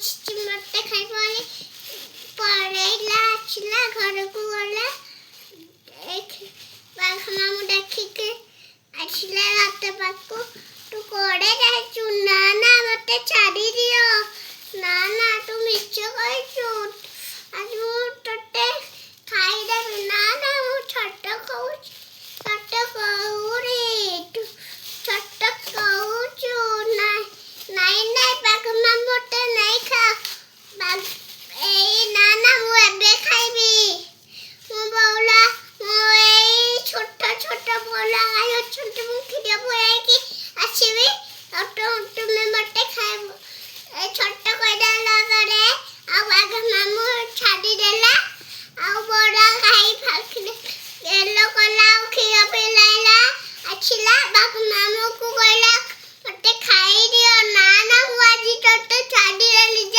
ଆସିଛି ମୋତେ ଖାଇବନି ପଳେଇଲା ଆସିଲା ଘରକୁ ଗଲା ବାଘ ମାମୁଁ ଦେଖିକି ଆସିଲା ରାତ ପାଖକୁ ତୁ କୁଆଡ଼େ ଯାଇଛୁ ନା ନା ମୋତେ ଛାଡ଼ିଦିଅ ନା ନା ତୁ ମିଛ କହିଛୁ ଆଜି ମୁଁ ତୋତେ ଖାଇଦେବି ନା ନା ମୁଁ ଛୋଟ କହୁଛି ଛୋଟ କହୁରେ ତୁ ଛୋଟ କହୁଛୁ ନାଇଁ ନାଇଁ ବାଘ ମାମୁଁ ମୋତେ ନାଇଁ ଖା ଏଇ ନା ନା ମୁଁ ଏବେ ଖାଇବି ମୁଁ ବଉଲା ମୁଁ ଏଇ ଛୋଟ ଛୋଟ ବଉଲା ଗାଈ ଅଛନ୍ତି ମୁଁ କ୍ଷୀର ବୁଆଇକି ଆସିବି ଆଉ ତୁମେ ମୋତେ ଖାଇବ ଏ ଛୋଟ କହିଦେଲା ପରେ ଆଉ ବାଘ ମାମୁଁ ଛାଡ଼ିଦେଲା ଆଉ ବଡ଼ ଗାଈ ପାଖରେ ଗେଲ କଲା ଆଉ କ୍ଷୀର ପିଲାଇଲା ଆସିଲା ବାଘ ମାମୁଁକୁ କହିଲା ମୋତେ ଖାଇଦିଅ ନା ନା ମୁଁ ଆଜି ତୋତେ ଛାଡ଼ିଦେଲି